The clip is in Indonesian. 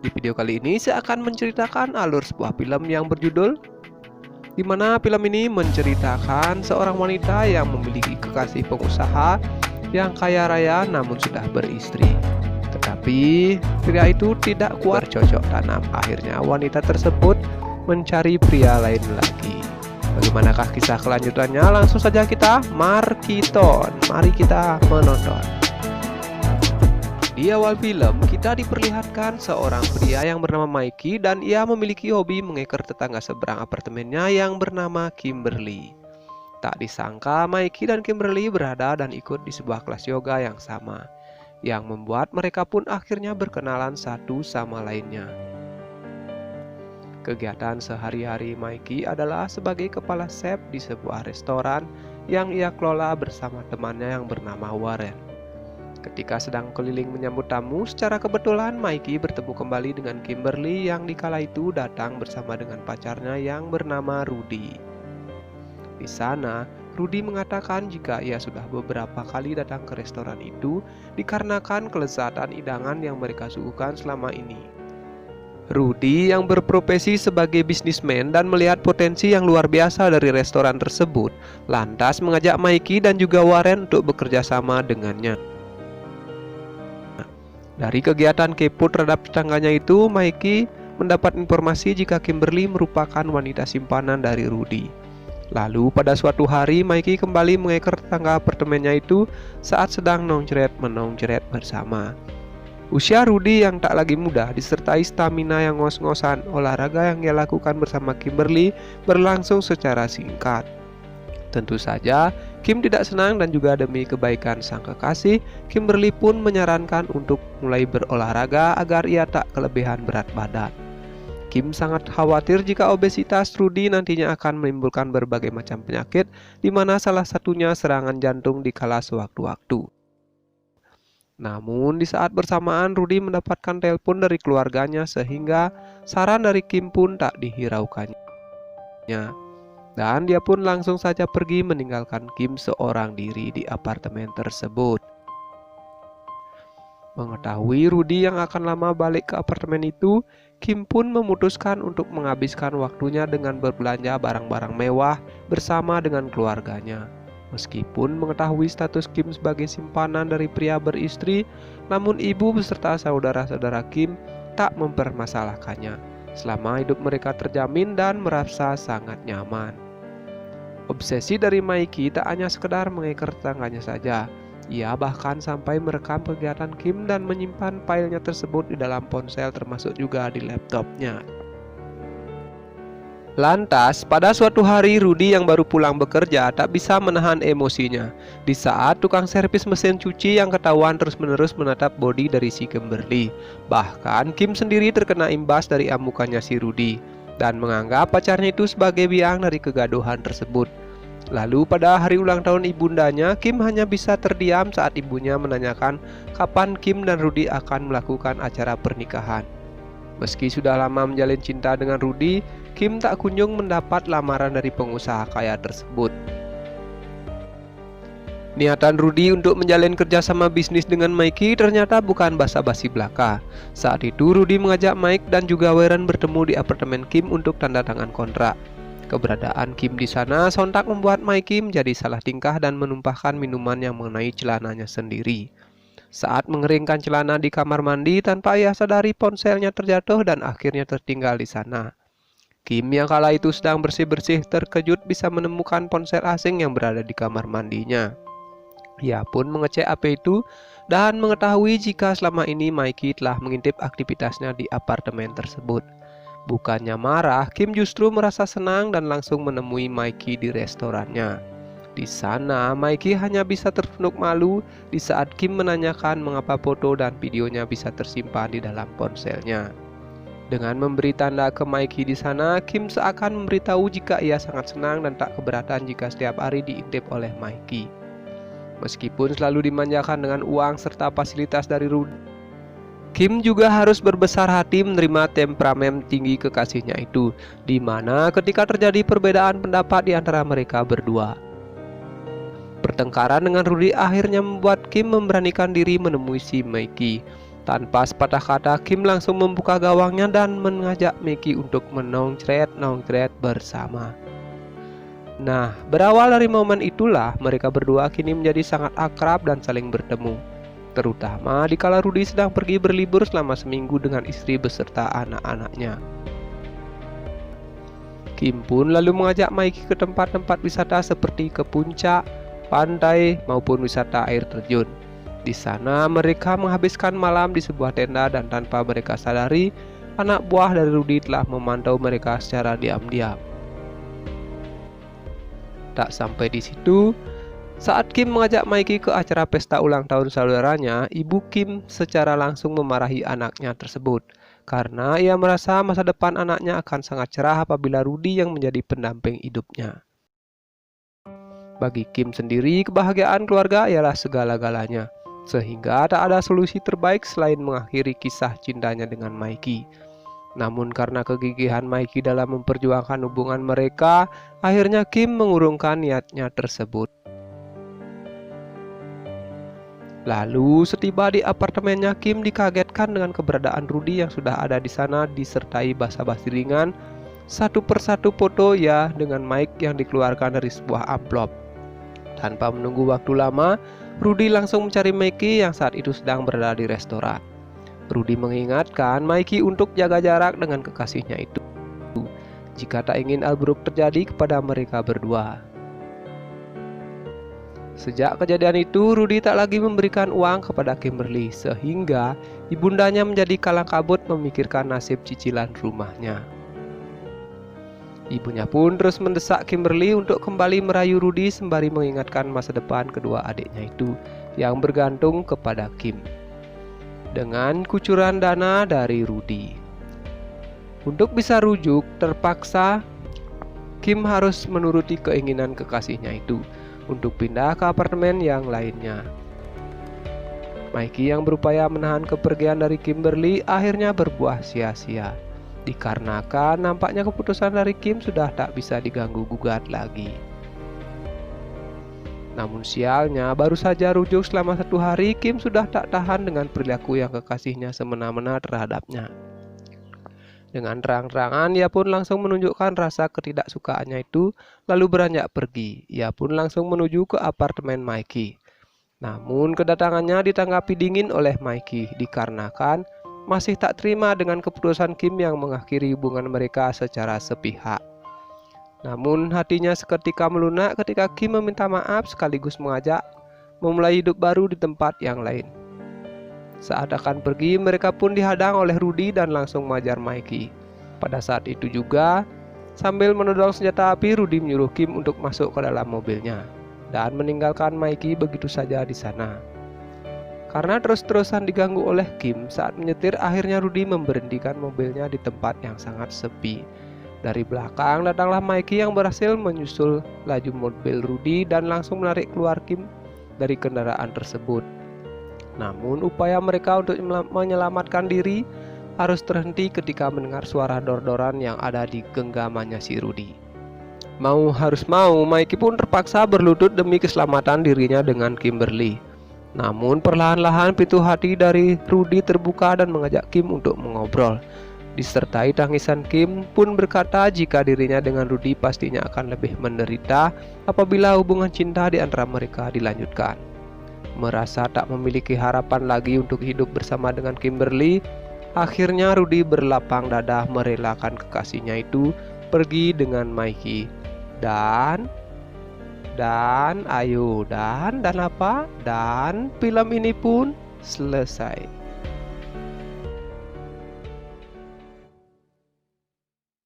Di video kali ini saya akan menceritakan alur sebuah film yang berjudul di mana film ini menceritakan seorang wanita yang memiliki kekasih pengusaha yang kaya raya namun sudah beristri. Tetapi pria itu tidak kuat bercocok tanam. Akhirnya wanita tersebut mencari pria lain lagi. Bagaimanakah kisah kelanjutannya? Langsung saja kita markiton. Mari kita menonton. Di awal film, kita diperlihatkan seorang pria yang bernama Mikey dan ia memiliki hobi mengeker tetangga seberang apartemennya yang bernama Kimberly. Tak disangka Mikey dan Kimberly berada dan ikut di sebuah kelas yoga yang sama, yang membuat mereka pun akhirnya berkenalan satu sama lainnya. Kegiatan sehari-hari Mikey adalah sebagai kepala chef di sebuah restoran yang ia kelola bersama temannya yang bernama Warren. Ketika sedang keliling menyambut tamu, secara kebetulan Mikey bertemu kembali dengan Kimberly yang dikala itu datang bersama dengan pacarnya yang bernama Rudy. Di sana, Rudy mengatakan jika ia sudah beberapa kali datang ke restoran itu dikarenakan kelezatan hidangan yang mereka suguhkan selama ini. Rudy yang berprofesi sebagai bisnismen dan melihat potensi yang luar biasa dari restoran tersebut, lantas mengajak Mikey dan juga Warren untuk bekerja sama dengannya. Dari kegiatan kepo terhadap tetangganya itu, Mikey mendapat informasi jika Kimberly merupakan wanita simpanan dari Rudy. Lalu pada suatu hari, Mikey kembali mengeker tetangga apartemennya itu saat sedang nongcret bersama. Usia Rudy yang tak lagi muda disertai stamina yang ngos-ngosan, olahraga yang ia lakukan bersama Kimberly berlangsung secara singkat. Tentu saja, Kim tidak senang dan juga demi kebaikan sang kekasih, Kimberly pun menyarankan untuk mulai berolahraga agar ia tak kelebihan berat badan. Kim sangat khawatir jika obesitas Rudy nantinya akan menimbulkan berbagai macam penyakit, di mana salah satunya serangan jantung di kala sewaktu-waktu. Namun di saat bersamaan Rudy mendapatkan telepon dari keluarganya sehingga saran dari Kim pun tak dihiraukannya. Dan dia pun langsung saja pergi meninggalkan Kim seorang diri di apartemen tersebut. Mengetahui Rudy yang akan lama balik ke apartemen itu, Kim pun memutuskan untuk menghabiskan waktunya dengan berbelanja barang-barang mewah bersama dengan keluarganya. Meskipun mengetahui status Kim sebagai simpanan dari pria beristri, namun ibu beserta saudara-saudara Kim tak mempermasalahkannya selama hidup mereka terjamin dan merasa sangat nyaman. Obsesi dari Mikey tak hanya sekedar mengeker tetangganya saja. Ia bahkan sampai merekam kegiatan Kim dan menyimpan filenya tersebut di dalam ponsel termasuk juga di laptopnya. Lantas, pada suatu hari Rudy yang baru pulang bekerja tak bisa menahan emosinya. Di saat tukang servis mesin cuci yang ketahuan terus-menerus menatap body dari si Kimberly. Bahkan Kim sendiri terkena imbas dari amukannya si Rudy dan menganggap pacarnya itu sebagai biang dari kegaduhan tersebut. Lalu pada hari ulang tahun ibundanya, Kim hanya bisa terdiam saat ibunya menanyakan kapan Kim dan Rudy akan melakukan acara pernikahan. Meski sudah lama menjalin cinta dengan Rudy, Kim tak kunjung mendapat lamaran dari pengusaha kaya tersebut. Niatan Rudy untuk menjalin kerjasama bisnis dengan Mikey ternyata bukan basa-basi belaka. Saat itu Rudy mengajak Mike dan juga Warren bertemu di apartemen Kim untuk tanda tangan kontrak. Keberadaan Kim di sana sontak membuat Mikey menjadi salah tingkah dan menumpahkan minuman yang mengenai celananya sendiri. Saat mengeringkan celana di kamar mandi, tanpa ia sadari ponselnya terjatuh dan akhirnya tertinggal di sana. Kim yang kala itu sedang bersih-bersih terkejut bisa menemukan ponsel asing yang berada di kamar mandinya. Ia pun mengecek HP itu dan mengetahui jika selama ini Mikey telah mengintip aktivitasnya di apartemen tersebut. Bukannya marah, Kim justru merasa senang dan langsung menemui Mikey di restorannya. Di sana, Mikey hanya bisa tertunduk malu di saat Kim menanyakan mengapa foto dan videonya bisa tersimpan di dalam ponselnya. Dengan memberi tanda ke Mikey di sana, Kim seakan memberitahu jika ia sangat senang dan tak keberatan jika setiap hari diintip oleh Mikey. Meskipun selalu dimanjakan dengan uang serta fasilitas dari Rudy, Kim juga harus berbesar hati menerima temperamen tinggi kekasihnya itu, di mana ketika terjadi perbedaan pendapat di antara mereka berdua. Pertengkaran dengan Rudy akhirnya membuat Kim memberanikan diri menemui si Mikey. Tanpa sepatah kata, Kim langsung membuka gawangnya dan mengajak Mickey untuk menongcret bersama. Nah, berawal dari momen itulah mereka berdua kini menjadi sangat akrab dan saling bertemu. Terutama dikala Rudy sedang pergi berlibur selama seminggu dengan istri beserta anak-anaknya. Kim pun lalu mengajak Mikey ke tempat-tempat wisata seperti ke puncak, pantai, maupun wisata air terjun. Di sana mereka menghabiskan malam di sebuah tenda dan tanpa mereka sadari, anak buah dari Rudy telah memantau mereka secara diam-diam. Tak sampai di situ, saat Kim mengajak Mikey ke acara pesta ulang tahun saudaranya, ibu Kim secara langsung memarahi anaknya tersebut karena ia merasa masa depan anaknya akan sangat cerah apabila Rudy yang menjadi pendamping hidupnya. Bagi Kim sendiri, kebahagiaan keluarga ialah segala-galanya, sehingga tak ada solusi terbaik selain mengakhiri kisah cintanya dengan Mikey. Namun karena kegigihan Mikey dalam memperjuangkan hubungan mereka, akhirnya Kim mengurungkan niatnya tersebut. Lalu setiba di apartemennya, Kim dikagetkan dengan keberadaan Rudy yang sudah ada di sana disertai basa-basi ringan, satu persatu foto ya dengan Mike yang dikeluarkan dari sebuah amplop. Tanpa menunggu waktu lama, Rudy langsung mencari Mikey yang saat itu sedang berada di restoran. Rudy mengingatkan Mikey untuk jaga jarak dengan kekasihnya itu jika tak ingin hal buruk terjadi kepada mereka berdua. Sejak kejadian itu, Rudy tak lagi memberikan uang kepada Kimberly, sehingga ibundanya menjadi kalang kabut memikirkan nasib cicilan rumahnya. Ibunya pun terus mendesak Kimberly untuk kembali merayu Rudy sembari mengingatkan masa depan kedua adiknya itu yang bergantung kepada Kim dengan kucuran dana dari Rudy. Untuk bisa rujuk, terpaksa Kim harus menuruti keinginan kekasihnya itu untuk pindah ke apartemen yang lainnya. Mikey yang berupaya menahan kepergian dari Kimberly akhirnya berbuah sia-sia, dikarenakan nampaknya keputusan dari Kim sudah tak bisa diganggu gugat lagi. Namun sialnya, baru saja rujuk selama 1 hari, Kim sudah tak tahan dengan perilaku yang kekasihnya semena-mena terhadapnya. Dengan terang-terangan, ia pun langsung menunjukkan rasa ketidaksukaannya itu, lalu beranjak pergi. Ia pun langsung menuju ke apartemen Mikey. Namun kedatangannya ditanggapi dingin oleh Mikey, dikarenakan masih tak terima dengan keputusan Kim yang mengakhiri hubungan mereka secara sepihak. Namun hatinya seketika melunak ketika Kim meminta maaf sekaligus mengajak memulai hidup baru di tempat yang lain. Saat akan pergi, mereka pun dihadang oleh Rudy dan langsung mengajar Mikey. Pada saat itu juga, sambil menodong senjata api, Rudy menyuruh Kim untuk masuk ke dalam mobilnya dan meninggalkan Mikey begitu saja di sana. Karena terus-terusan diganggu oleh Kim saat menyetir, akhirnya Rudy memberhentikan mobilnya di tempat yang sangat sepi. Dari belakang datanglah Mikey yang berhasil menyusul laju mobil Rudy dan langsung menarik keluar Kim dari kendaraan tersebut. Namun upaya mereka untuk menyelamatkan diri harus terhenti ketika mendengar suara dor-doran yang ada di genggamannya si Rudy. Mau harus mau, Mikey pun terpaksa berlutut demi keselamatan dirinya dengan Kimberly. Namun perlahan-lahan pintu hati dari Rudy terbuka dan mengajak Kim untuk mengobrol. Disertai tangisan, Kim pun berkata jika dirinya dengan Rudy pastinya akan lebih menderita apabila hubungan cinta di antara mereka dilanjutkan. Merasa tak memiliki harapan lagi untuk hidup bersama dengan Kimberly, akhirnya Rudy berlapang dada merelakan kekasihnya itu pergi dengan Mikey. Dan film ini pun selesai.